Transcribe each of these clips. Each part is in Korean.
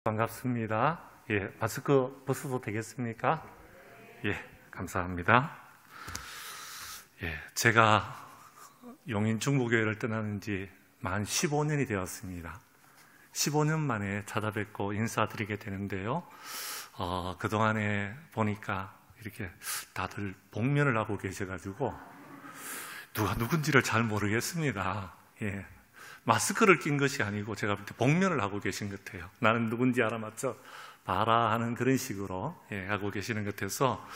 반갑습니다. 마스크 벗어도 되겠습니까? 감사합니다. 제가 용인 중부교회를 떠나는 지 만 15년이 되었습니다. 15년 만에 찾아뵙고 인사드리게 되는데요. 그동안에 보니까 이렇게 다들 복면을 하고 계셔가지고 누가 누군지를 잘 모르겠습니다. 마스크를 낀 것이 아니고 제가 볼 때 복면을 하고 계신 것 같아요. 나는 누군지 알아맞혀 봐라 하는 그런 식으로 하고 계시는 것 같아서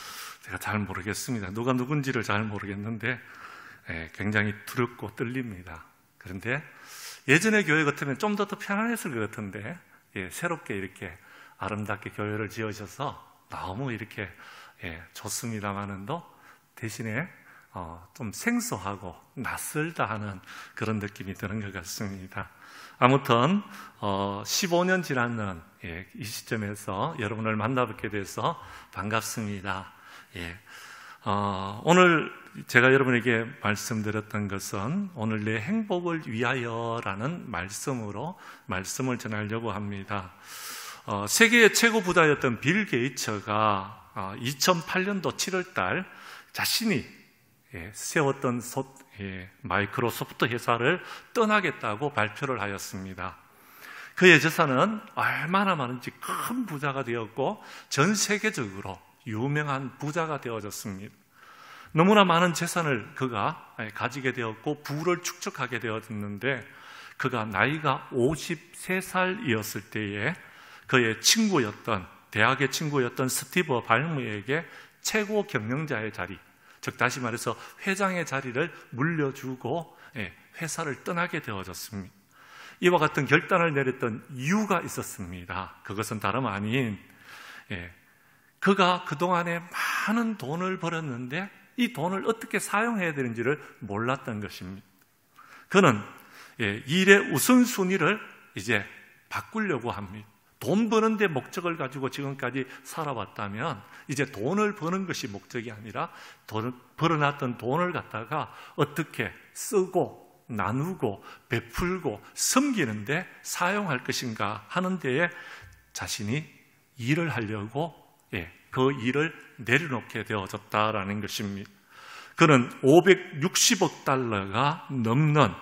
제가 잘 모르겠습니다. 누가 누군지를 잘 모르겠는데 굉장히 두렵고 떨립니다. 그런데 예전의 교회 같으면 좀 더 편안했을 것 같은데 새롭게 이렇게 아름답게 교회를 지으셔서 너무 이렇게 좋습니다만은도 대신에 좀 생소하고 낯설다 하는 그런 느낌이 드는 것 같습니다. 아무튼 15년 지났는 이 시점에서 여러분을 만나뵙게 돼서 반갑습니다. 오늘 제가 여러분에게 말씀드렸던 것은 오늘 내 행복을 위하여라는 말씀을 전하려고 합니다. 세계의 최고 부자였던 빌 게이츠가 2008년도 7월달 자신이 세웠던 마이크로소프트 회사를 떠나겠다고 발표를 하였습니다. 그의 재산은 얼마나 많은지 큰 부자가 되었고 전 세계적으로 유명한 부자가 되어졌습니다. 너무나 많은 재산을 그가 가지게 되었고 부를 축적하게 되었는데 그가 나이가 53살이었을 때에 그의 대학의 친구였던 스티브 발무에게 최고 경영자의 자리, 즉 다시 말해서 회장의 자리를 물려주고 회사를 떠나게 되어졌습니다. 이와 같은 결단을 내렸던 이유가 있었습니다. 그것은 다름 아닌 그가 그동안에 많은 돈을 벌었는데 이 돈을 어떻게 사용해야 되는지를 몰랐던 것입니다. 그는 일의 우선순위를 이제 바꾸려고 합니다. 돈 버는 데 목적을 가지고 지금까지 살아왔다면 이제 돈을 버는 것이 목적이 아니라 벌어놨던 돈을 갖다가 어떻게 쓰고 나누고 베풀고 섬기는 데 사용할 것인가 하는 데에 자신이 일을 하려고 그 일을 내려놓게 되어졌다라는 것입니다. 그는 560억 달러가 넘는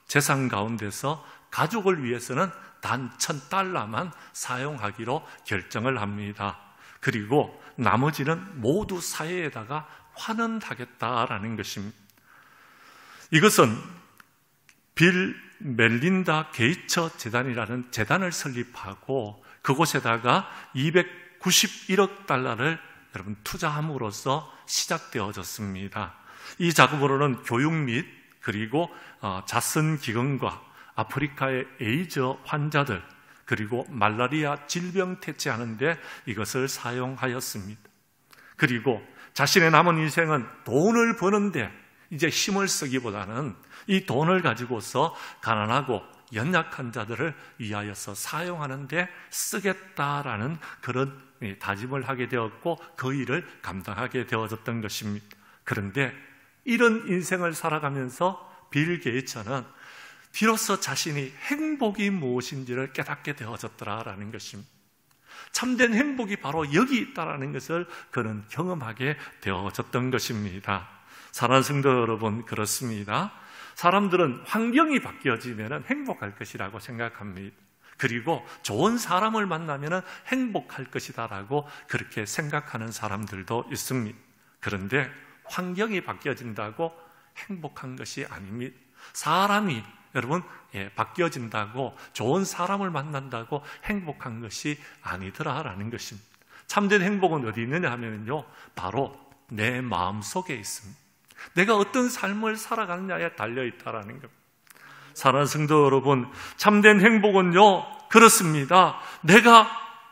재산 가운데서 가족을 위해서는 단 $1,000만 사용하기로 결정을 합니다. 그리고 나머지는 모두 사회에다가 환원하겠다라는 것입니다. 이것은 빌 멜린다 게이츠 재단이라는 재단을 설립하고 그곳에다가 291억 달러를 여러분 투자함으로써 시작되어졌습니다. 이 자금으로는 교육 및 그리고 자선기금과 아프리카의 에이즈 환자들 그리고 말라리아 질병 퇴치하는 데 이것을 사용하였습니다. 그리고 자신의 남은 인생은 돈을 버는데 이제 힘을 쓰기보다는 이 돈을 가지고서 가난하고 연약한 자들을 위하여서 사용하는 데 쓰겠다라는 그런 다짐을 하게 되었고 그 일을 감당하게 되어졌던 것입니다. 그런데 이런 인생을 살아가면서 빌 게이츠는 비로소 자신이 행복이 무엇인지를 깨닫게 되어졌더라라는 것입니다. 참된 행복이 바로 여기 있다라는 것을 그는 경험하게 되어졌던 것입니다. 사랑하는 성도 여러분, 그렇습니다. 사람들은 환경이 바뀌어지면 행복할 것이라고 생각합니다. 그리고 좋은 사람을 만나면 행복할 것이다라고 그렇게 생각하는 사람들도 있습니다. 그런데 환경이 바뀌어진다고 행복한 것이 아닙니다. 사람이 여러분 바뀌어진다고 좋은 사람을 만난다고 행복한 것이 아니더라라는 것입니다. 참된 행복은 어디 있느냐 하면요, 바로 내 마음속에 있습니다. 내가 어떤 삶을 살아가느냐에 달려있다라는 겁니다. 사랑하는 성도 여러분, 참된 행복은요, 그렇습니다. 내가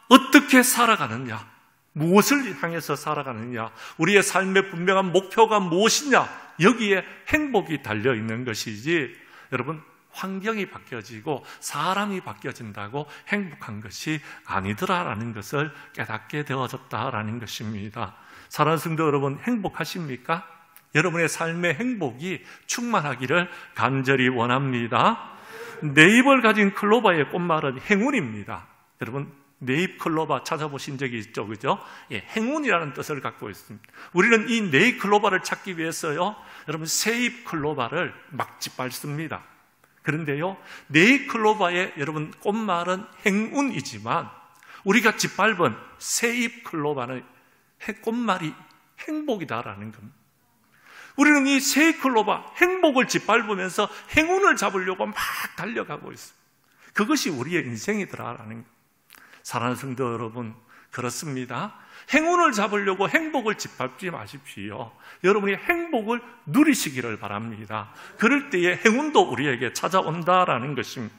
어떻게 살아가느냐, 무엇을 향해서 살아가느냐, 우리의 삶의 분명한 목표가 무엇이냐, 여기에 행복이 달려있는 것이지, 여러분, 환경이 바뀌어지고 사람이 바뀌어진다고 행복한 것이 아니더라라는 것을 깨닫게 되어졌다라는 것입니다. 사랑하는 성도 여러분, 행복하십니까? 여러분의 삶의 행복이 충만하기를 간절히 원합니다. 네 입을 가진 클로바의 꽃말은 행운입니다. 여러분, 네잎클로바 찾아보신 적이 있죠, 그죠? 예, 행운이라는 뜻을 갖고 있습니다. 우리는 이 네잎클로바를 찾기 위해서요, 여러분 새잎클로바를 막 짓밟습니다. 그런데요, 네잎클로바의 여러분 꽃말은 행운이지만 우리가 짓밟은 새잎클로바는 꽃말이 행복이다라는 겁니다. 우리는 이 새잎클로바 행복을 짓밟으면서 행운을 잡으려고 막 달려가고 있습니다. 그것이 우리의 인생이더라라는 겁니다. 사랑하는 성도 여러분, 그렇습니다. 행운을 잡으려고 행복을 짓밟지 마십시오. 여러분이 행복을 누리시기를 바랍니다. 그럴 때에 행운도 우리에게 찾아온다라는 것입니다.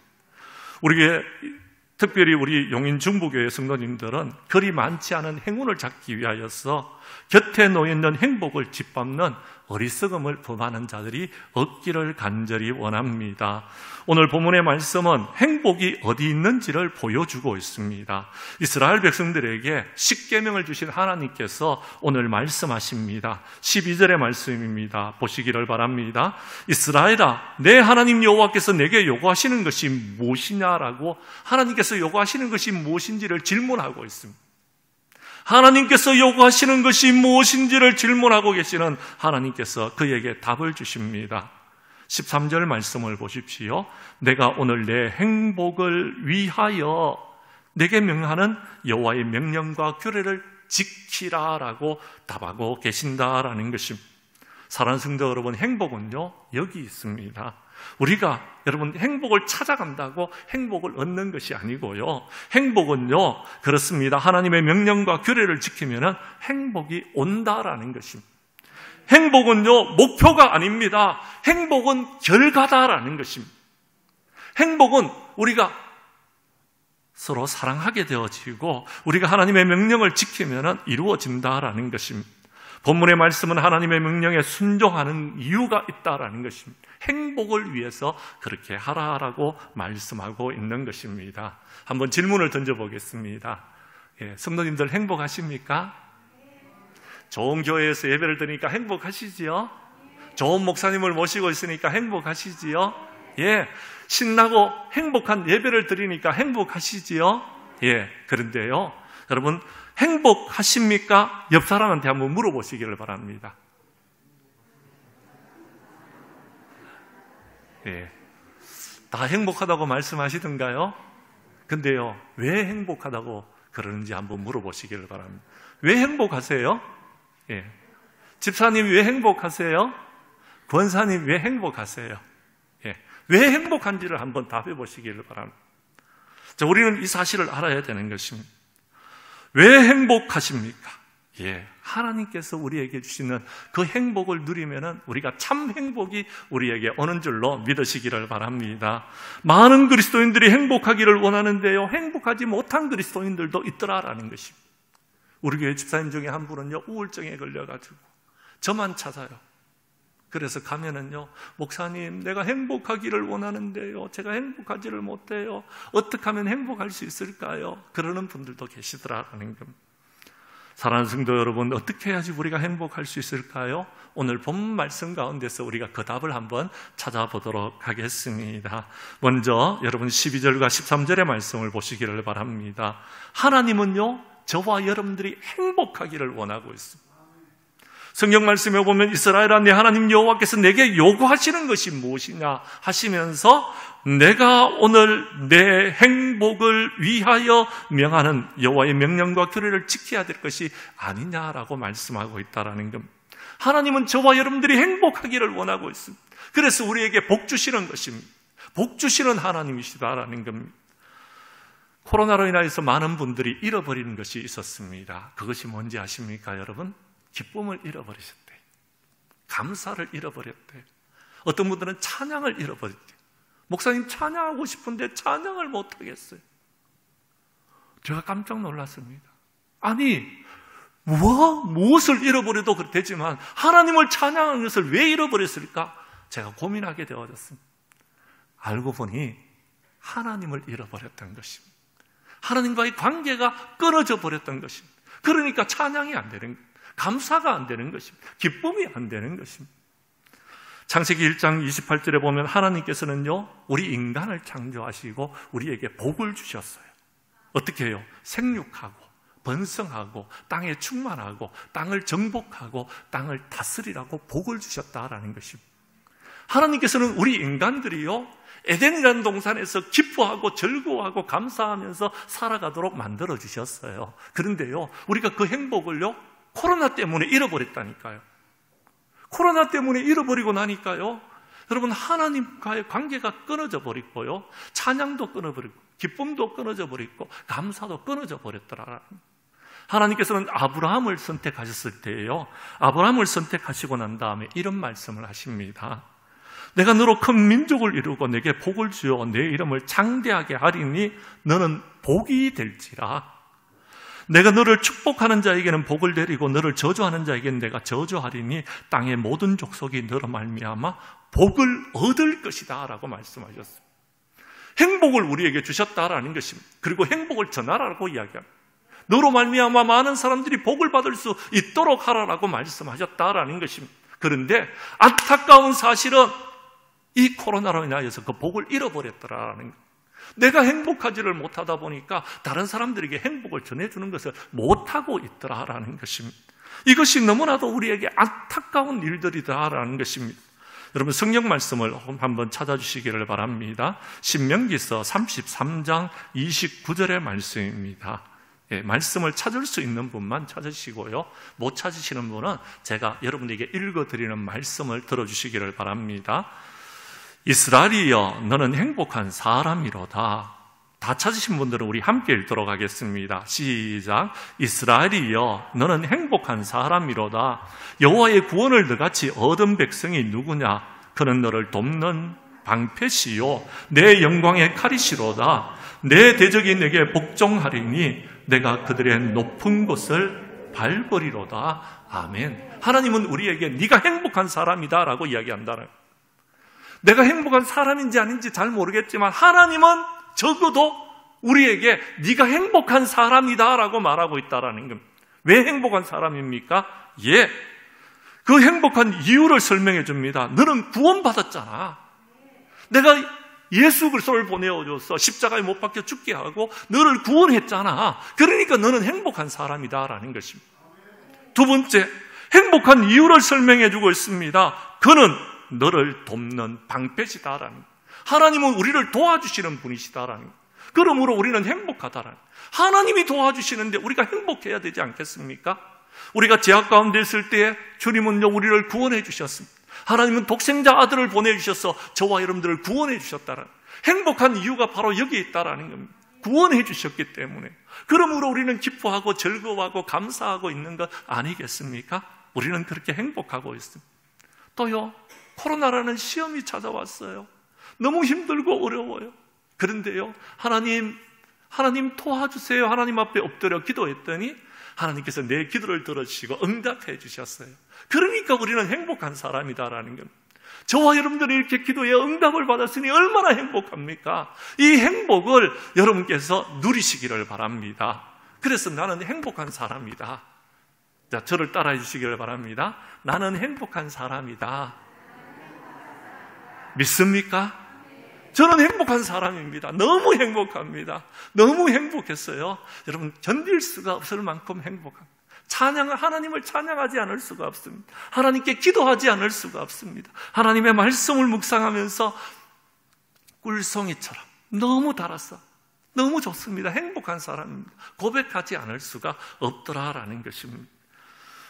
우리의 특별히 우리 용인 중부교회 성도님들은 그리 많지 않은 행운을 잡기 위하여서 곁에 놓여있는 행복을 짓밟는 어리석음을 범하는 자들이 없기를 간절히 원합니다. 오늘 본문의 말씀은 행복이 어디 있는지를 보여주고 있습니다. 이스라엘 백성들에게 십계명을 주신 하나님께서 오늘 말씀하십니다. 12절의 말씀입니다. 보시기를 바랍니다. 이스라엘아, 내 하나님 여호와께서 내게 요구하시는 것이 무엇이냐라고 하나님께서 요구하시는 것이 무엇인지를 질문하고 있습니다. 하나님께서 요구하시는 것이 무엇인지를 질문하고 계시는 하나님께서 그에게 답을 주십니다. 13절 말씀을 보십시오. 내가 오늘 내 행복을 위하여 내게 명하는 여호와의 명령과 규례를 지키라라고 답하고 계신다라는 것입니다. 사랑하는 성도 여러분, 행복은요 여기 있습니다. 우리가 여러분 행복을 찾아간다고 행복을 얻는 것이 아니고요, 행복은요 그렇습니다. 하나님의 명령과 규례를 지키면 행복이 온다라는 것입니다. 행복은요 목표가 아닙니다. 행복은 결과다라는 것입니다. 행복은 우리가 서로 사랑하게 되어지고 우리가 하나님의 명령을 지키면 이루어진다라는 것입니다. 본문의 말씀은 하나님의 명령에 순종하는 이유가 있다라는 것입니다. 행복을 위해서 그렇게 하라라고 말씀하고 있는 것입니다. 한번 질문을 던져보겠습니다. 성도님들 행복하십니까? 좋은 교회에서 예배를 드리니까 행복하시지요? 좋은 목사님을 모시고 있으니까 행복하시지요? 예, 신나고 행복한 예배를 드리니까 행복하시지요? 예, 그런데요, 여러분 행복하십니까? 옆 사람한테 한번 물어보시기를 바랍니다. 예, 다 행복하다고 말씀하시던가요? 근데요, 왜 행복하다고 그러는지 한번 물어보시기를 바랍니다. 왜 행복하세요? 예, 집사님 왜 행복하세요? 권사님 왜 행복하세요? 예, 왜 행복한지를 한번 답해 보시기를 바랍니다. 자, 우리는 이 사실을 알아야 되는 것입니다. 왜 행복하십니까? 예, 하나님께서 우리에게 주시는 그 행복을 누리면은 우리가 참 행복이 우리에게 오는 줄로 믿으시기를 바랍니다. 많은 그리스도인들이 행복하기를 원하는데요, 행복하지 못한 그리스도인들도 있더라라는 것입니다. 우리 교회 집사님 중에 한 분은요, 우울증에 걸려가지고 저만 찾아요. 그래서 가면은요, 목사님 내가 행복하기를 원하는데요, 제가 행복하지를 못해요. 어떻게 하면 행복할 수 있을까요? 그러는 분들도 계시더라라는 겁니다. 사랑하는 성도 여러분, 어떻게 해야지 우리가 행복할 수 있을까요? 오늘 본 말씀 가운데서 우리가 그 답을 한번 찾아보도록 하겠습니다. 먼저 여러분 12절과 13절의 말씀을 보시기를 바랍니다. 하나님은요, 저와 여러분들이 행복하기를 원하고 있습니다. 성경 말씀에 보면 이스라엘아, 내 하나님 여호와께서 내게 요구하시는 것이 무엇이냐 하시면서 내가 오늘 내 행복을 위하여 명하는 여호와의 명령과 규례를 지켜야 될 것이 아니냐라고 말씀하고 있다라는 겁니다. 하나님은 저와 여러분들이 행복하기를 원하고 있습니다. 그래서 우리에게 복 주시는 것입니다. 복 주시는 하나님이시다라는 겁니다. 코로나로 인하여서 많은 분들이 잃어버리는 것이 있었습니다. 그것이 뭔지 아십니까, 여러분? 기쁨을 잃어버리셨대요. 감사를 잃어버렸대요. 어떤 분들은 찬양을 잃어버렸대요. 목사님 찬양하고 싶은데 찬양을 못하겠어요. 제가 깜짝 놀랐습니다. 아니, 무엇을 잃어버려도 되지만 하나님을 찬양하는 것을 왜 잃어버렸을까? 제가 고민하게 되어졌습니다. 알고 보니 하나님을 잃어버렸던 것입니다. 하나님과의 관계가 끊어져 버렸던 것입니다. 그러니까 찬양이 안 되는 거예요. 감사가 안 되는 것입니다. 기쁨이 안 되는 것입니다. 창세기 1장 28절에 보면 하나님께서는요, 우리 인간을 창조하시고 우리에게 복을 주셨어요. 어떻게 해요? 생육하고 번성하고 땅에 충만하고 땅을 정복하고 땅을 다스리라고 복을 주셨다라는 것입니다. 하나님께서는 우리 인간들이요, 에덴이라는 동산에서 기뻐하고 즐거워하고 감사하면서 살아가도록 만들어 주셨어요. 그런데요, 우리가 그 행복을요, 코로나 때문에 잃어버렸다니까요. 코로나 때문에 잃어버리고 나니까요, 여러분, 하나님과의 관계가 끊어져 버리고요, 찬양도 끊어버리고 기쁨도 끊어져 버리고 감사도 끊어져 버렸더라. 하나님께서는 아브라함을 선택하셨을 때예요, 아브라함을 선택하시고 난 다음에 이런 말씀을 하십니다. 내가 너로 큰 민족을 이루고 내게 복을 주어 내 이름을 장대하게 하리니 너는 복이 될지라. 내가 너를 축복하는 자에게는 복을 내리고 너를 저주하는 자에게는 내가 저주하리니 땅의 모든 족속이 너로 말미암아 복을 얻을 것이다 라고 말씀하셨습니다. 행복을 우리에게 주셨다라는 것입니다. 그리고 행복을 전하라고 이야기합니다. 너로 말미암아 많은 사람들이 복을 받을 수 있도록 하라라고 말씀하셨다라는 것입니다. 그런데 안타까운 사실은 이 코로나로 인하여서 그 복을 잃어버렸더라라는 것. 내가 행복하지를 못하다 보니까 다른 사람들에게 행복을 전해주는 것을 못하고 있더라라는 것입니다. 이것이 너무나도 우리에게 안타까운 일들이다라는 것입니다. 여러분, 성경 말씀을 한번 찾아주시기를 바랍니다. 신명기서 33장 29절의 말씀입니다. 예, 말씀을 찾을 수 있는 분만 찾으시고요, 못 찾으시는 분은 제가 여러분에게 읽어드리는 말씀을 들어주시기를 바랍니다. 이스라엘이여 너는 행복한 사람이로다. 다 찾으신 분들은 우리 함께 읽도록 하겠습니다. 시작. 이스라엘이여 너는 행복한 사람이로다. 여호와의 구원을 너같이 얻은 백성이 누구냐? 그는 너를 돕는 방패시요 내 영광의 칼이시로다. 내 대적이 내게 복종하리니 내가 그들의 높은 곳을 밟으리로다. 아멘. 하나님은 우리에게 네가 행복한 사람이다 라고 이야기한다는, 내가 행복한 사람인지 아닌지 잘 모르겠지만 하나님은 적어도 우리에게 네가 행복한 사람이다 라고 말하고 있다라는 겁니다. 왜 행복한 사람입니까? 예, 그 행복한 이유를 설명해 줍니다. 너는 구원받았잖아. 내가 예수 그리스도를 보내어줘서 십자가에 못 박혀 죽게 하고 너를 구원했잖아. 그러니까 너는 행복한 사람이다라는 것입니다. 두 번째, 행복한 이유를 설명해 주고 있습니다. 그는 너를 돕는 방패시다라는, 하나님은 우리를 도와주시는 분이시다라는, 그러므로 우리는 행복하다라는, 하나님이 도와주시는데 우리가 행복해야 되지 않겠습니까? 우리가 제약 가운데 있을 때 주님은요 우리를 구원해 주셨습니다. 하나님은 독생자 아들을 보내주셔서 저와 여러분들을 구원해 주셨다라는, 행복한 이유가 바로 여기에 있다라는 겁니다. 구원해 주셨기 때문에. 그러므로 우리는 기뻐하고 즐거워하고 감사하고 있는 것 아니겠습니까? 우리는 그렇게 행복하고 있습니다. 또요, 코로나라는 시험이 찾아왔어요. 너무 힘들고 어려워요. 그런데요, 하나님 도와주세요. 하나님 앞에 엎드려 기도했더니 하나님께서 내 기도를 들어주시고 응답해 주셨어요. 그러니까 우리는 행복한 사람이다라는 겁니다. 저와 여러분들이 이렇게 기도에 응답을 받았으니 얼마나 행복합니까? 이 행복을 여러분께서 누리시기를 바랍니다. 그래서 나는 행복한 사람이다. 자, 저를 따라해 주시기를 바랍니다. 나는 행복한 사람이다. 믿습니까? 저는 행복한 사람입니다. 너무 행복합니다. 너무 행복했어요. 여러분, 견딜 수가 없을 만큼 행복합니다. 하나님을 찬양하지 않을 수가 없습니다. 하나님께 기도하지 않을 수가 없습니다. 하나님의 말씀을 묵상하면서 꿀송이처럼 너무 달아서 너무 좋습니다. 행복한 사람입니다. 고백하지 않을 수가 없더라라는 것입니다.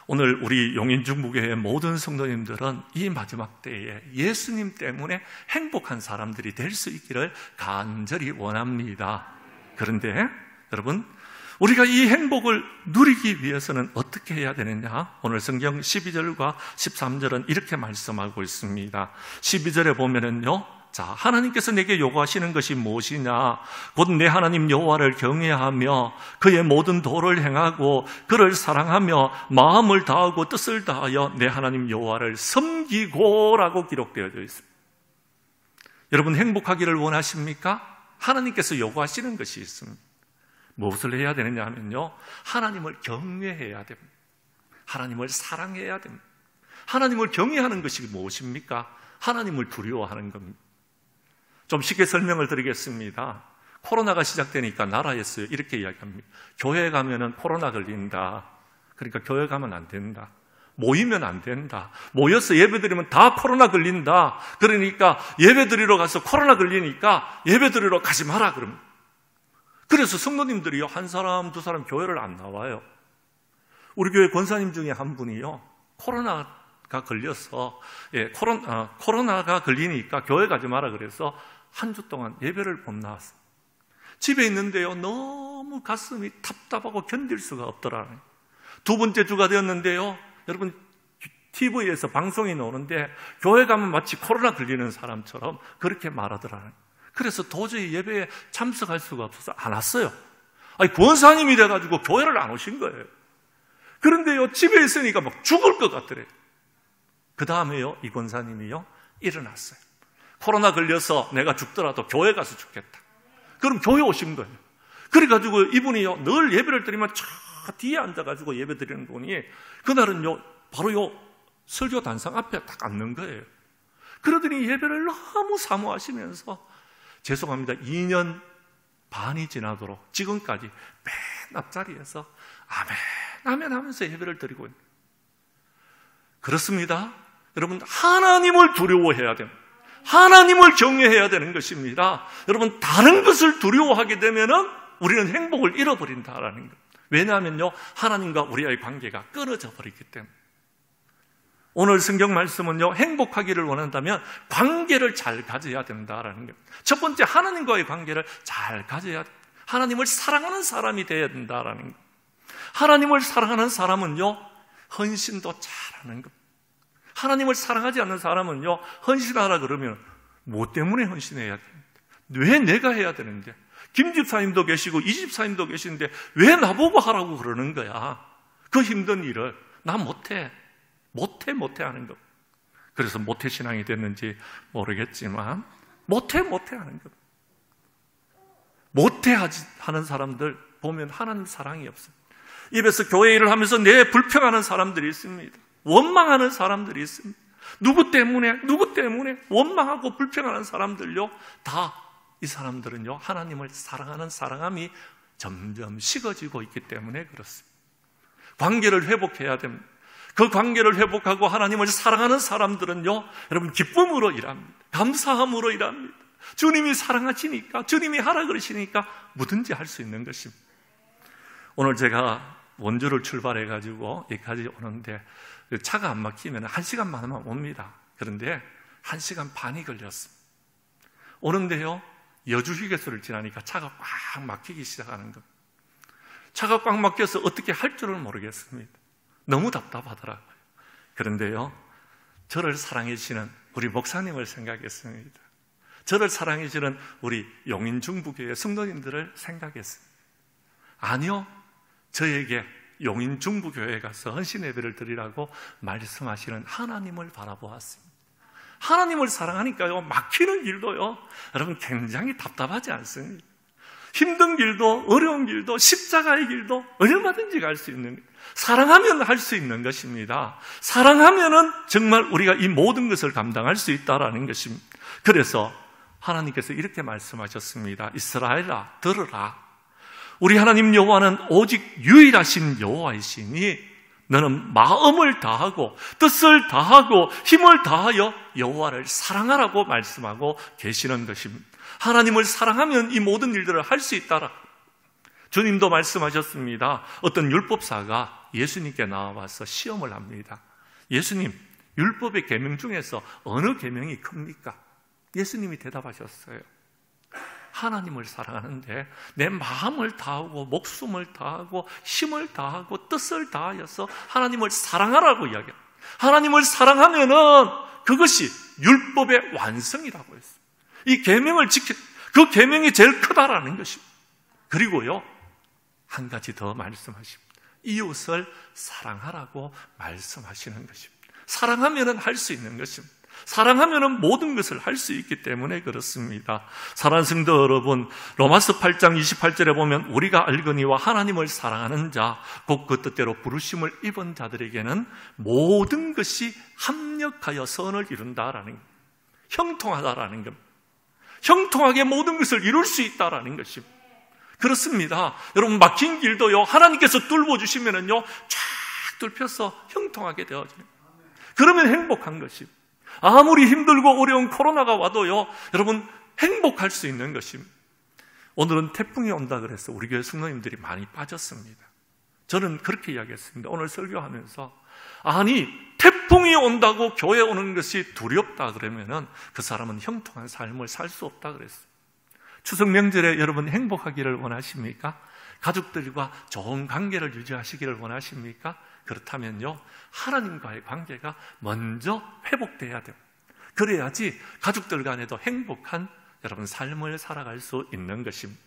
오늘 우리 용인중부교회 모든 성도님들은 이 마지막 때에 예수님 때문에 행복한 사람들이 될 수 있기를 간절히 원합니다. 그런데 여러분, 우리가 이 행복을 누리기 위해서는 어떻게 해야 되느냐? 오늘 성경 12절과 13절은 이렇게 말씀하고 있습니다. 12절에 보면은요, 자, 하나님께서 내게 요구하시는 것이 무엇이냐? 곧 내 하나님 여호와를 경외하며 그의 모든 도를 행하고 그를 사랑하며 마음을 다하고 뜻을 다하여 내 하나님 여호와를 섬기고라고 기록되어 있습니다. 여러분, 행복하기를 원하십니까? 하나님께서 요구하시는 것이 있습니다. 무엇을 해야 되느냐 하면요, 하나님을 경외해야 됩니다. 하나님을 사랑해야 됩니다. 하나님을 경외하는 것이 무엇입니까? 하나님을 두려워하는 겁니다. 좀 쉽게 설명을 드리겠습니다. 코로나가 시작되니까 나라에서 이렇게 이야기합니다. 교회 가면은 코로나 걸린다. 그러니까 교회 가면 안 된다. 모이면 안 된다. 모여서 예배드리면 다 코로나 걸린다. 그러니까 예배드리러 가서 코로나 걸리니까 예배드리러 가지 마라 그럽니다. 그래서 성도님들이요, 한 사람, 두 사람 교회를 안 나와요. 우리 교회 권사님 중에 한 분이요, 코로나가 걸려서, 코로나가 걸리니까 교회 가지 마라 그래서 한 주 동안 예배를 못 나왔어요. 집에 있는데요, 너무 가슴이 답답하고 견딜 수가 없더라고요. 두 번째 주가 되었는데요, 여러분, TV에서 방송이 나오는데 교회 가면 마치 코로나 걸리는 사람처럼 그렇게 말하더라고요. 그래서 도저히 예배에 참석할 수가 없어서 안 왔어요. 아니, 권사님이 돼가지고 교회를 안 오신 거예요. 그런데요, 집에 있으니까 막 죽을 것 같더래요. 그 다음에요, 이 권사님이요, 일어났어요. 코로나 걸려서 내가 죽더라도 교회 가서 죽겠다. 그럼 교회 오신 거예요. 그래가지고 이분이요, 늘 예배를 드리면 저 뒤에 앉아가지고 예배 드리는 분이 그날은요, 바로 설교 단상 앞에 딱 앉는 거예요. 그러더니 예배를 너무 사모하시면서 죄송합니다, 2년 반이 지나도록 지금까지 맨 앞자리에서 아멘, 아멘 하면서 예배를 드리고 있는 거예요. 그렇습니다. 여러분, 하나님을 두려워해야 됩니다. 하나님을 경외해야 되는 것입니다. 여러분, 다른 것을 두려워하게 되면은 우리는 행복을 잃어버린다라는 것. 왜냐하면요, 하나님과 우리의 관계가 끊어져 버리기 때문에. 오늘 성경 말씀은요, 행복하기를 원한다면 관계를 잘 가져야 된다라는 것. 첫 번째, 하나님과의 관계를 잘 가져야 돼. 하나님을 사랑하는 사람이 되어야 된다라는 것. 하나님을 사랑하는 사람은요, 헌신도 잘하는 것. 하나님을 사랑하지 않는 사람은요, 헌신하라 그러면 뭐 때문에 헌신해야 됩니까? 왜 내가 해야 되는데? 김집사님도 계시고 이집사님도 계시는데 왜 나보고 하라고 그러는 거야? 그 힘든 일을 나 못해 하는 것. 그래서 모태신앙이 됐는지 모르겠지만 모태 하는 것. 하는 사람들 보면 하나님 사랑이 없어요. 입에서 교회 일을 하면서 내 불평하는 사람들이 있습니다. 원망하는 사람들이 있습니다. 누구 때문에 원망하고 불평하는 사람들요, 다 이 사람들은요, 하나님을 사랑하는 사랑함이 점점 식어지고 있기 때문에 그렇습니다. 관계를 회복해야 됩니다. 그 관계를 회복하고 하나님을 사랑하는 사람들은요, 여러분, 기쁨으로 일합니다. 감사함으로 일합니다. 주님이 사랑하시니까, 주님이 하라 그러시니까 뭐든지 할 수 있는 것입니다. 오늘 제가 원주를 출발해가지고 여기까지 오는데 차가 안 막히면 1시간 반만 옵니다. 그런데 1시간 반이 걸렸습니다. 오는데요, 여주 휴게소를 지나니까 차가 꽉 막히기 시작하는 겁니다. 차가 꽉 막혀서 어떻게 할 줄을 모르겠습니다. 너무 답답하더라고요. 그런데요, 저를 사랑해 주시는 우리 목사님을 생각했습니다. 저를 사랑해 주시는 우리 용인중부교회 성도님들을 생각했습니다. 아니요, 저에게 용인중부교회에 가서 헌신 예배를 드리라고 말씀하시는 하나님을 바라보았습니다. 하나님을 사랑하니까요, 막히는 길도요, 여러분, 굉장히 답답하지 않습니다. 힘든 길도, 어려운 길도, 십자가의 길도 얼마든지 갈 수 있는, 사랑하면 할 수 있는 것입니다. 사랑하면은 정말 우리가 이 모든 것을 감당할 수 있다라는 것입니다. 그래서 하나님께서 이렇게 말씀하셨습니다. 이스라엘아, 들으라. 우리 하나님 여호와는 오직 유일하신 여호와이시니 너는 마음을 다하고 뜻을 다하고 힘을 다하여 여호와를 사랑하라고 말씀하고 계시는 것입니다. 하나님을 사랑하면 이 모든 일들을 할 수 있다라. 주님도 말씀하셨습니다. 어떤 율법사가 예수님께 나와서 시험을 합니다. 예수님, 율법의 계명 중에서 어느 계명이 큽니까? 예수님이 대답하셨어요. 하나님을 사랑하는데 내 마음을 다하고 목숨을 다하고 힘을 다하고 뜻을 다하여서 하나님을 사랑하라고 이야기합니다. 하나님을 사랑하면은 그것이 율법의 완성이라고 했어요. 이 계명을 그 계명이 제일 크다라는 것입니다. 그리고요, 한 가지 더 말씀하십니다. 이웃을 사랑하라고 말씀하시는 것입니다. 사랑하면은 할 수 있는 것입니다. 사랑하면은 모든 것을 할 수 있기 때문에 그렇습니다. 사랑하는 성도 여러분, 로마서 8장 28절에 보면 우리가 알거니와 하나님을 사랑하는 자, 곧 그 뜻대로 부르심을 입은 자들에게는 모든 것이 합력하여 선을 이룬다라는 것, 형통하다라는 것. 형통하게 모든 것을 이룰 수 있다라는 것입니다. 그렇습니다. 여러분, 막힌 길도요, 하나님께서 뚫어주시면은요, 쫙 뚫혀서 형통하게 되어져요. 그러면 행복한 것입니다. 아무리 힘들고 어려운 코로나가 와도요, 여러분, 행복할 수 있는 것입니다. 오늘은 태풍이 온다 그래서 우리 교회 성도님들이 많이 빠졌습니다. 저는 그렇게 이야기했습니다. 오늘 설교하면서, 아니, 태풍이 온다고 교회 오는 것이 두렵다 그러면은 그 사람은 형통한 삶을 살 수 없다 그랬어요. 추석 명절에 여러분 행복하기를 원하십니까? 가족들과 좋은 관계를 유지하시기를 원하십니까? 그렇다면요, 하나님과의 관계가 먼저 회복돼야 돼요. 그래야지 가족들 간에도 행복한 여러분 삶을 살아갈 수 있는 것입니다.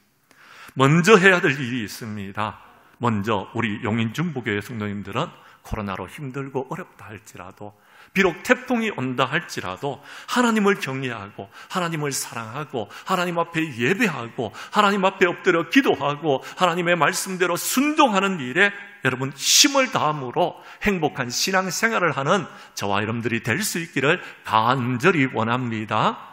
먼저 해야 될 일이 있습니다. 먼저 우리 용인중부교회 성도님들은 코로나로 힘들고 어렵다 할지라도, 비록 태풍이 온다 할지라도 하나님을 경외하고 하나님을 사랑하고 하나님 앞에 예배하고 하나님 앞에 엎드려 기도하고 하나님의 말씀대로 순종하는 일에 여러분 힘을 다함으로 행복한 신앙생활을 하는 저와 여러분들이 될 수 있기를 간절히 원합니다.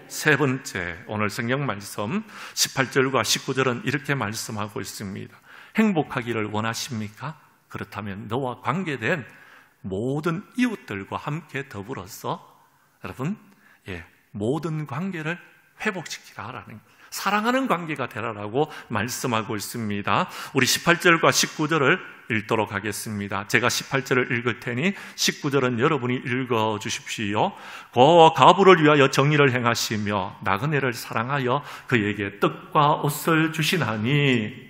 세 번째, 오늘 성경 말씀 18절과 19절은 이렇게 말씀하고 있습니다. 행복하기를 원하십니까? 그렇다면 너와 관계된 모든 이웃들과 함께 더불어서 여러분, 모든 관계를 회복시키라라는, 사랑하는 관계가 되라라고 말씀하고 있습니다. 우리 18절과 19절을 읽도록 하겠습니다. 제가 18절을 읽을 테니 19절은 여러분이 읽어주십시오. 고아와 과부를 위하여 정의를 행하시며 나그네를 사랑하여 그에게 떡과 옷을 주시나니,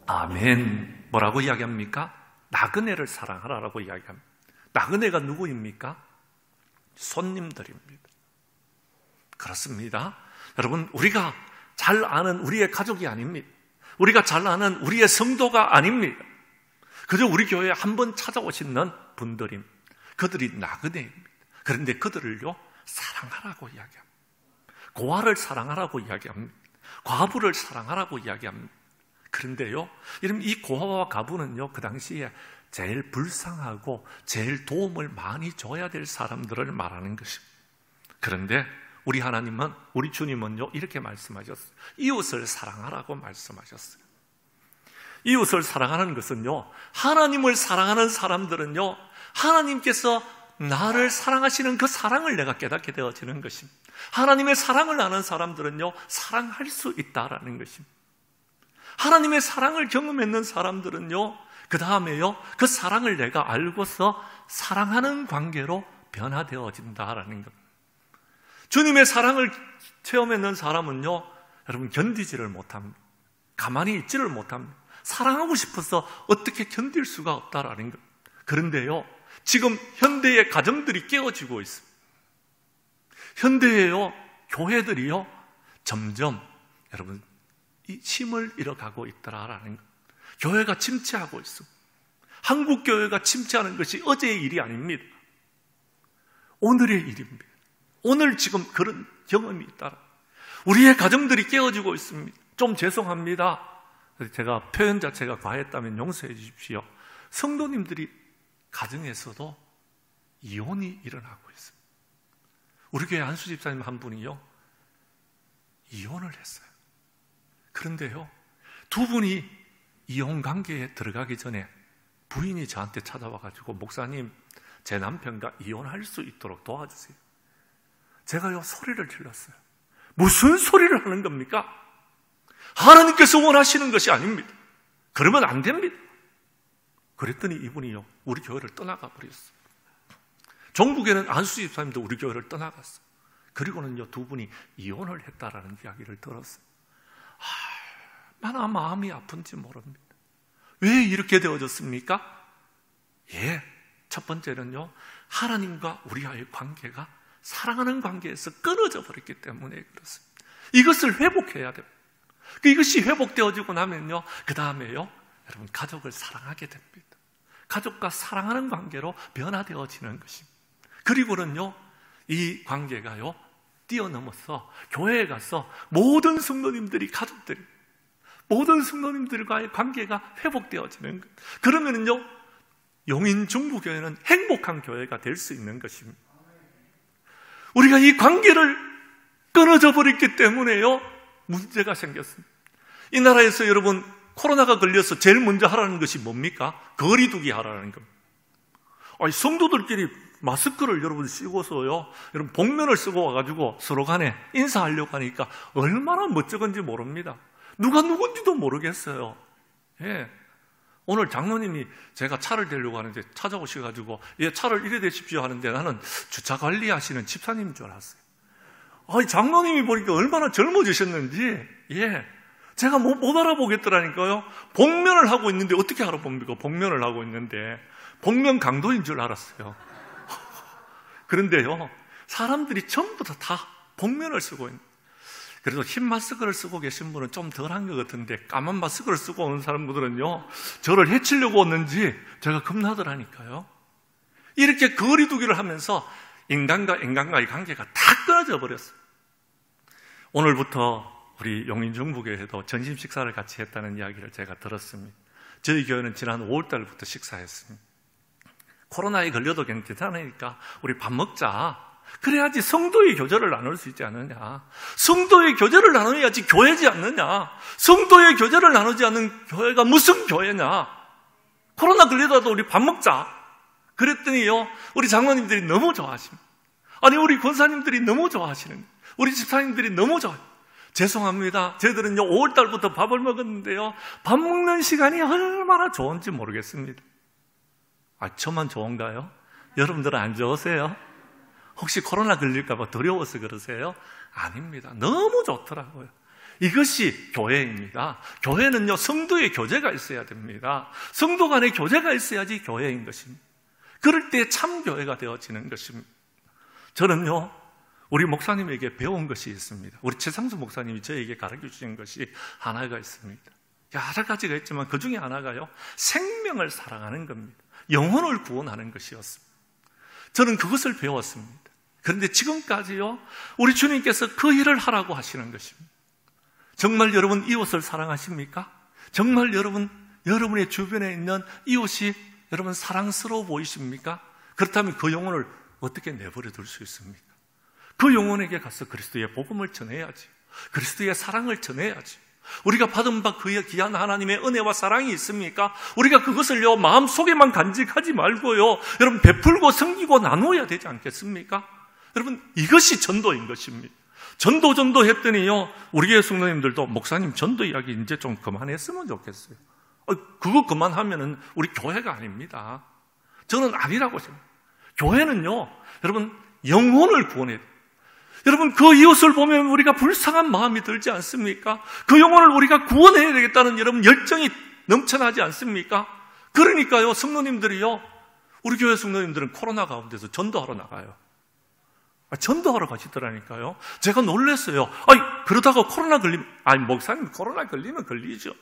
아멘. 뭐라고 이야기합니까? 나그네를 사랑하라라고 이야기합니다. 나그네가 누구입니까? 손님들입니다. 그렇습니다. 여러분, 우리가 잘 아는 우리의 가족이 아닙니다. 우리가 잘 아는 우리의 성도가 아닙니다. 그저 우리 교회에 한번 찾아오시는 분들입니다. 그들이 나그네입니다. 그런데 그들을요, 사랑하라고 이야기합니다. 고아를 사랑하라고 이야기합니다. 과부를 사랑하라고 이야기합니다. 그런데요, 이 고아와 과부는요, 그 당시에 제일 불쌍하고 제일 도움을 많이 줘야 될 사람들을 말하는 것입니다. 그런데 우리 하나님은, 우리 주님은요, 이렇게 말씀하셨어요. 이웃을 사랑하라고 말씀하셨어요. 이웃을 사랑하는 것은요, 하나님을 사랑하는 사람들은요, 하나님께서 나를 사랑하시는 그 사랑을 내가 깨닫게 되어지는 것입니다. 하나님의 사랑을 아는 사람들은요, 사랑할 수 있다라는 것입니다. 하나님의 사랑을 경험했는 사람들은요, 그 다음에요, 그 사랑을 내가 알고서 사랑하는 관계로 변화되어진다라는 것. 주님의 사랑을 체험했는 사람은요, 여러분 견디지를 못합니다. 가만히 있지를 못합니다. 사랑하고 싶어서 어떻게 견딜 수가 없다라는 것. 그런데요, 지금 현대의 가정들이 깨어지고 있습니다. 현대의 교회들이요, 점점 여러분 이 힘을 잃어가고 있더라라는 것. 교회가 침체하고 있습니다. 한국 교회가 침체하는 것이 어제의 일이 아닙니다. 오늘의 일입니다. 오늘 지금 그런 경험이 있다. 우리의 가정들이 깨어지고 있습니다. 좀 죄송합니다. 제가 표현 자체가 과했다면 용서해 주십시오. 성도님들이 가정에서도 이혼이 일어나고 있습니다. 우리 교회 안수 집사님 한 분이요, 이혼을 했어요. 그런데요, 두 분이 이혼 관계에 들어가기 전에 부인이 저한테 찾아와가지고, 목사님, 제 남편과 이혼할 수 있도록 도와주세요. 제가요, 소리를 질렀어요. 무슨 소리를 하는 겁니까? 하나님께서 원하시는 것이 아닙니다. 그러면 안 됩니다. 그랬더니 이분이요, 우리 교회를 떠나가 버렸어요. 종북에는 안수 집사님도 우리 교회를 떠나갔어요. 그리고는요, 두 분이 이혼을 했다라는 이야기를 들었어요. 얼마나 마음이 아픈지 모릅니다. 왜 이렇게 되어졌습니까? 첫 번째는요, 하나님과 우리와의 관계가 사랑하는 관계에서 끊어져 버렸기 때문에 그렇습니다. 이것을 회복해야 됩니다. 이것이 회복되어지고 나면요, 그 다음에요, 여러분 가족을 사랑하게 됩니다. 가족과 사랑하는 관계로 변화되어지는 것입니다. 그리고는요, 이 관계가요, 뛰어넘어서 교회에 가서 모든 성도님들이 가족들이, 모든 성도님들과의 관계가 회복되어지는 것. 그러면은요, 용인 중부교회는 행복한 교회가 될 수 있는 것입니다. 우리가 이 관계를 끊어져 버렸기 때문에요, 문제가 생겼습니다. 이 나라에서 여러분, 코로나가 걸려서 제일 먼저 하라는 것이 뭡니까? 거리 두기 하라는 겁니다. 아니, 성도들끼리 마스크를 여러분 쓰고서요, 여러분 복면을 쓰고 와가지고 서로 간에 인사하려고 하니까 얼마나 멋쩍은지 모릅니다. 누가 누군지도 모르겠어요. 예. 오늘 장로님이 제가 차를 대려고 하는데 찾아오셔가지고, 예, 차를 이래 대십시오 하는데 나는 주차 관리하시는 집사님인 줄 알았어요. 아니, 장로님이 보니까 얼마나 젊어지셨는지, 예. 제가 못 알아보겠더라니까요. 복면을 하고 있는데 어떻게 알아봅니까? 복면을 하고 있는데. 복면 강도인 줄 알았어요. 그런데요, 사람들이 전부 다 복면을 쓰고 있는. 그래도 흰 마스크를 쓰고 계신 분은 좀 덜한 것 같은데, 까만 마스크를 쓰고 오는 사람들은요, 저를 해치려고 왔는지 제가 겁나더라니까요. 이렇게 거리 두기를 하면서 인간과 인간과의 관계가 다 끊어져 버렸어요. 오늘부터 우리 용인중부교회도 점심 식사를 같이 했다는 이야기를 제가 들었습니다. 저희 교회는 지난 5월달부터 식사했습니다. 코로나에 걸려도 괜찮으니까 우리 밥 먹자. 그래야지 성도의 교제를 나눌 수 있지 않느냐. 성도의 교제를 나눠야지 교회지 않느냐. 성도의 교제를 나누지 않는 교회가 무슨 교회냐. 코로나 걸리더라도 우리 밥 먹자. 그랬더니요, 우리 장로님들이 너무 좋아하십니다. 아니, 우리 권사님들이 너무 좋아하시는 거예요. 우리 집사님들이 너무 좋아해요. 죄송합니다. 저희들은요, 5월달부터 밥을 먹었는데요, 밥 먹는 시간이 얼마나 좋은지 모르겠습니다. 아, 저만 좋은가요? 여러분들은 안 좋으세요? 혹시 코로나 걸릴까봐 두려워서 그러세요? 아닙니다. 너무 좋더라고요. 이것이 교회입니다. 교회는요, 성도의 교제가 있어야 됩니다. 성도 간의 교제가 있어야지 교회인 것입니다. 그럴 때 참 교회가 되어지는 것입니다. 저는요, 우리 목사님에게 배운 것이 있습니다. 우리 최상수 목사님이 저에게 가르쳐 주신 것이 하나가 있습니다. 여러 가지가 있지만 그 중에 하나가요, 생명을 사랑하는 겁니다. 영혼을 구원하는 것이었습니다. 저는 그것을 배웠습니다. 그런데 지금까지요, 우리 주님께서 그 일을 하라고 하시는 것입니다. 정말 여러분 이웃을 사랑하십니까? 정말 여러분의 주변에 있는 이웃이 여러분 사랑스러워 보이십니까? 그렇다면 그 영혼을 어떻게 내버려 둘 수 있습니까? 그 영혼에게 가서 그리스도의 복음을 전해야지. 그리스도의 사랑을 전해야지. 우리가 받은 바 그의 귀한 하나님의 은혜와 사랑이 있습니까? 우리가 그것을요, 마음속에만 간직하지 말고요, 여러분 베풀고 섬기고 나누어야 되지 않겠습니까? 여러분, 이것이 전도인 것입니다. 전도 했더니요, 우리 교회 성도님들도 목사님 전도 이야기 이제 좀 그만했으면 좋겠어요. 그거 그만하면은 우리 교회가 아닙니다. 저는 아니라고 생각해요. 교회는요, 여러분 영혼을 구원해야 돼요. 여러분, 그 이웃을 보면 우리가 불쌍한 마음이 들지 않습니까? 그 영혼을 우리가 구원해야 되겠다는 여러분 열정이 넘쳐나지 않습니까? 그러니까요, 성도님들이요, 우리 교회 성도님들은 코로나 가운데서 전도하러 나가요. 전도하러 가시더라니까요. 제가 놀랐어요. 그러다가 코로나 걸리면, 목사님 코로나 걸리면 걸리죠.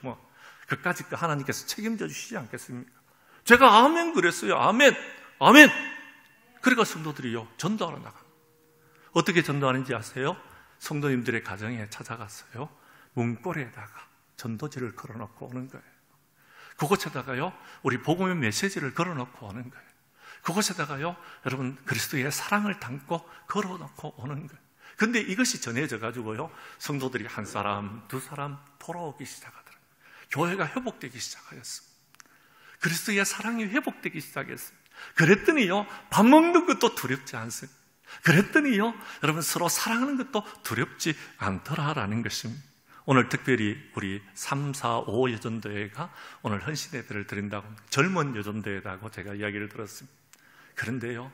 그까짓 거 하나님께서 책임져 주시지 않겠습니까? 제가 아멘 그랬어요. 아멘. 그러니까 성도들이요, 전도하러 나갑니다. 어떻게 전도하는지 아세요? 성도님들의 가정에 찾아갔어요. 문고리에다가 전도지를 걸어놓고 오는 거예요. 그곳에다가요, 우리 복음의 메시지를 걸어놓고 오는 거예요. 그곳에다가요, 여러분 그리스도의 사랑을 담고 걸어놓고 오는 거예요. 근데 이것이 전해져 가지고요, 성도들이 한 사람, 두 사람 돌아오기 시작하더라고요. 교회가 회복되기 시작하였습니다. 그리스도의 사랑이 회복되기 시작했습니다. 그랬더니요, 밥 먹는 것도 두렵지 않습니다. 그랬더니요, 여러분 서로 사랑하는 것도 두렵지 않더라라는 것입니다. 오늘 특별히 우리 3, 4, 5 여전대회가 오늘 헌신예배를 드린다고, 젊은 여전대회라고 제가 이야기를 들었습니다. 그런데요,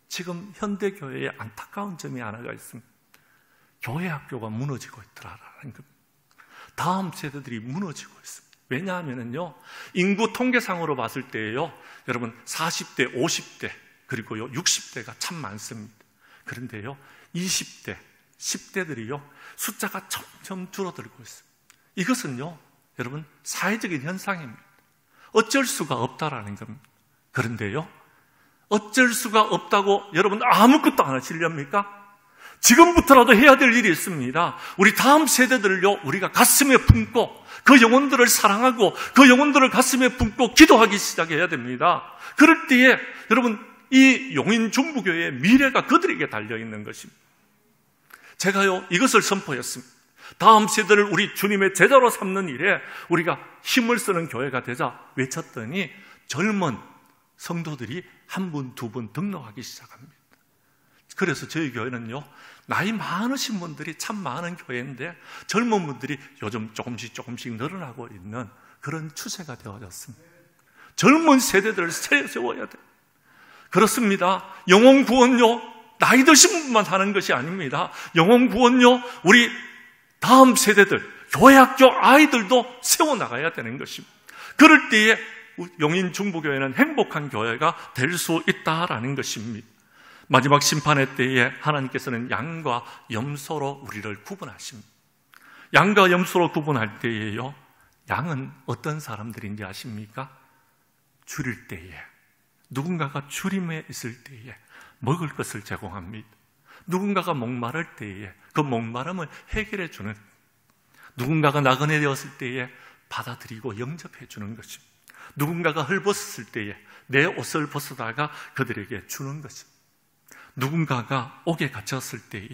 지금 현대교회에 안타까운 점이 하나가 있습니다. 교회 학교가 무너지고 있더라라는 겁니다. 다음 세대들이 무너지고 있습니다. 왜냐하면요, 인구 통계상으로 봤을 때요, 여러분 40대, 50대, 그리고요 60대가 참 많습니다. 그런데요, 20대, 10대들이요, 숫자가 점점 줄어들고 있습니다. 이것은요, 여러분 사회적인 현상입니다. 어쩔 수가 없다라는 겁니다. 그런데요, 어쩔 수가 없다고 여러분 아무것도 안 하시렵니까? 지금부터라도 해야 될 일이 있습니다. 우리 다음 세대들을요, 우리가 가슴에 품고 그 영혼들을 사랑하고 그 영혼들을 가슴에 품고 기도하기 시작해야 됩니다. 그럴 때에 여러분, 이 용인 중부교회의 미래가 그들에게 달려있는 것입니다. 제가요, 이것을 선포했습니다. 다음 세대를 우리 주님의 제자로 삼는 일에 우리가 힘을 쓰는 교회가 되자 외쳤더니 젊은 성도들이 한 분, 두 분 등록하기 시작합니다. 그래서 저희 교회는요, 나이 많으신 분들이 참 많은 교회인데 젊은 분들이 요즘 조금씩 늘어나고 있는 그런 추세가 되어졌습니다. 젊은 세대들을 세워야 돼요. 그렇습니다. 영혼 구원요, 나이 드신 분만 하는 것이 아닙니다. 영혼 구원요, 우리 다음 세대들, 교회학교 아이들도 세워나가야 되는 것입니다. 그럴 때에 용인 중부교회는 행복한 교회가 될 수 있다라는 것입니다. 마지막 심판의 때에 하나님께서는 양과 염소로 우리를 구분하십니다. 양과 염소로 구분할 때에요, 양은 어떤 사람들인지 아십니까? 줄일 때에, 누군가가 줄임에 있을 때에 먹을 것을 제공합니다. 누군가가 목마를 때에 그 목마름을 해결해 주는, 누군가가 나그네 되었을 때에 받아들이고 영접해 주는 것입니다. 누군가가 헐벗었을 때에 내 옷을 벗어다가 그들에게 주는 것입니다. 누군가가 옥에 갇혔을 때에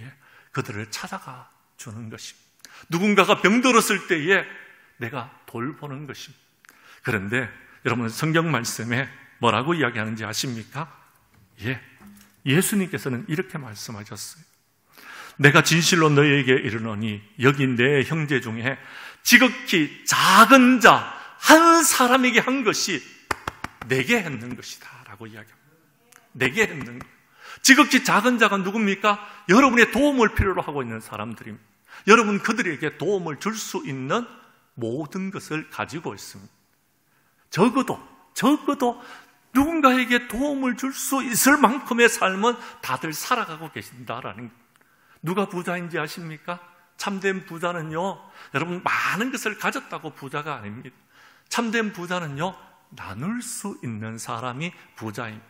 그들을 찾아가 주는 것입니다. 누군가가 병들었을 때에 내가 돌보는 것입니다. 그런데 여러분, 성경 말씀에 뭐라고 이야기하는지 아십니까? 예수님께서는 이렇게 말씀하셨어요. 내가 진실로 너희에게 이르노니 여기 내 형제 중에 지극히 작은 자 한 사람에게 한 것이 내게 했는 것이다 라고 이야기합니다. 내게 했는 것. 지극히 작은 자가 누굽니까? 여러분의 도움을 필요로 하고 있는 사람들입니다. 여러분, 그들에게 도움을 줄 수 있는 모든 것을 가지고 있습니다. 적어도 누군가에게 도움을 줄 수 있을 만큼의 삶은 다들 살아가고 계신다라는 것. 누가 부자인지 아십니까? 참된 부자는요, 여러분, 많은 것을 가졌다고 부자가 아닙니다. 참된 부자는요, 나눌 수 있는 사람이 부자입니다.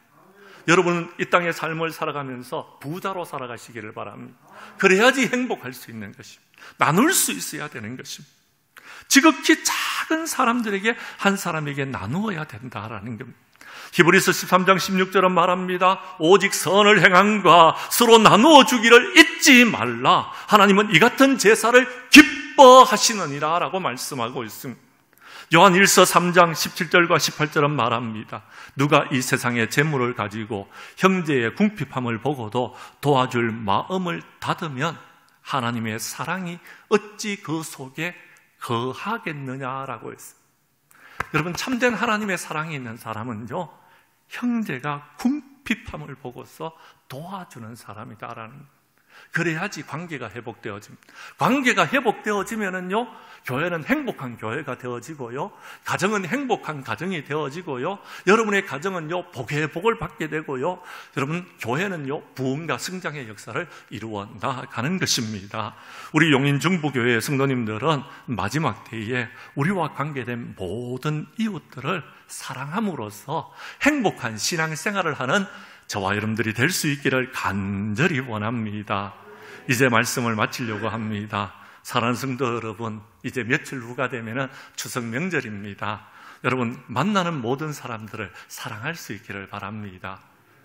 여러분은 이 땅의 삶을 살아가면서 부자로 살아가시기를 바랍니다. 그래야지 행복할 수 있는 것입니다. 나눌 수 있어야 되는 것입니다. 지극히 작은 사람들에게 한 사람에게 나누어야 된다라는 겁니다. 히브리서 13장 16절은 말합니다. 오직 선을 행함과 서로 나누어 주기를 잊지 말라. 하나님은 이 같은 제사를 기뻐하시느니라 라고 말씀하고 있습니다. 요한 1서 3장 17절과 18절은 말합니다. 누가 이 세상의 재물을 가지고 형제의 궁핍함을 보고도 도와줄 마음을 닫으면 하나님의 사랑이 어찌 그 속에 거하겠느냐라고 했어요. 여러분, 참된 하나님의 사랑이 있는 사람은요, 형제가 궁핍함을 보고서 도와주는 사람이다라는 거예요. 그래야지 관계가 회복되어집니다. 관계가 회복되어지면은요, 교회는 행복한 교회가 되어지고요, 가정은 행복한 가정이 되어지고요, 여러분의 가정은요, 복의 복을 받게 되고요, 여러분, 교회는요, 부흥과 성장의 역사를 이루어 나가는 것입니다. 우리 용인 중부교회의 성도님들은 마지막 때에 우리와 관계된 모든 이웃들을 사랑함으로써 행복한 신앙생활을 하는 저와 여러분들이 될 수 있기를 간절히 원합니다. 이제 말씀을 마치려고 합니다. 사랑하는 성도 여러분, 이제 며칠 후가 되면 추석 명절입니다. 여러분, 만나는 모든 사람들을 사랑할 수 있기를 바랍니다.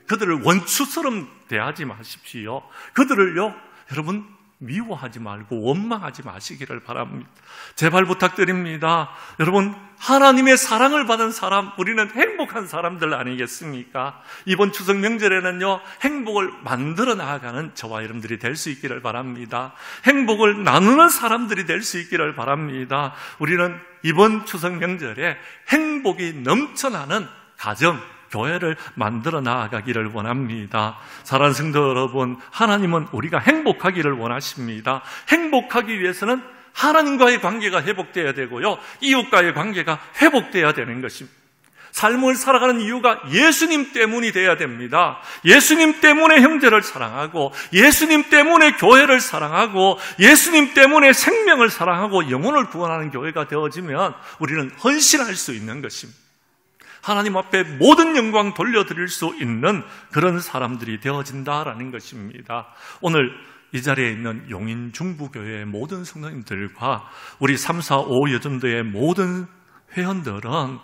그들을 원추처럼 대하지 마십시오. 그들을요, 여러분, 미워하지 말고 원망하지 마시기를 바랍니다. 제발 부탁드립니다. 여러분, 하나님의 사랑을 받은 사람, 우리는 행복한 사람들 아니겠습니까? 이번 추석 명절에는요, 행복을 만들어 나아가는 저와 여러분들이 될 수 있기를 바랍니다. 행복을 나누는 사람들이 될 수 있기를 바랍니다. 우리는 이번 추석 명절에 행복이 넘쳐나는 가정, 교회를 만들어 나아가기를 원합니다. 사랑하는 성도 여러분, 하나님은 우리가 행복하기를 원하십니다. 행복하기 위해서는 하나님과의 관계가 회복되어야 되고요, 이웃과의 관계가 회복되어야 되는 것입니다. 삶을 살아가는 이유가 예수님 때문이 되어야 됩니다. 예수님 때문에 형제를 사랑하고, 예수님 때문에 교회를 사랑하고, 예수님 때문에 생명을 사랑하고 영혼을 구원하는 교회가 되어지면 우리는 헌신할 수 있는 것입니다. 하나님 앞에 모든 영광 돌려드릴 수 있는 그런 사람들이 되어진다라는 것입니다. 오늘 이 자리에 있는 용인중부교회의 모든 성도님들과 우리 345 여전도의 모든 회원들은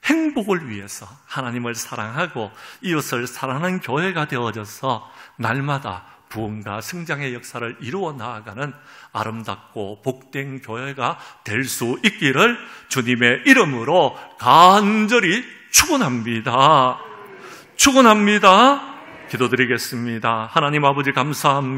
행복을 위해서 하나님을 사랑하고 이웃을 사랑하는 교회가 되어져서 날마다 부흥과 성장의 역사를 이루어 나아가는 아름답고 복된 교회가 될 수 있기를 주님의 이름으로 간절히 축원합니다. 축원합니다. 기도드리겠습니다. 하나님 아버지 감사합니다.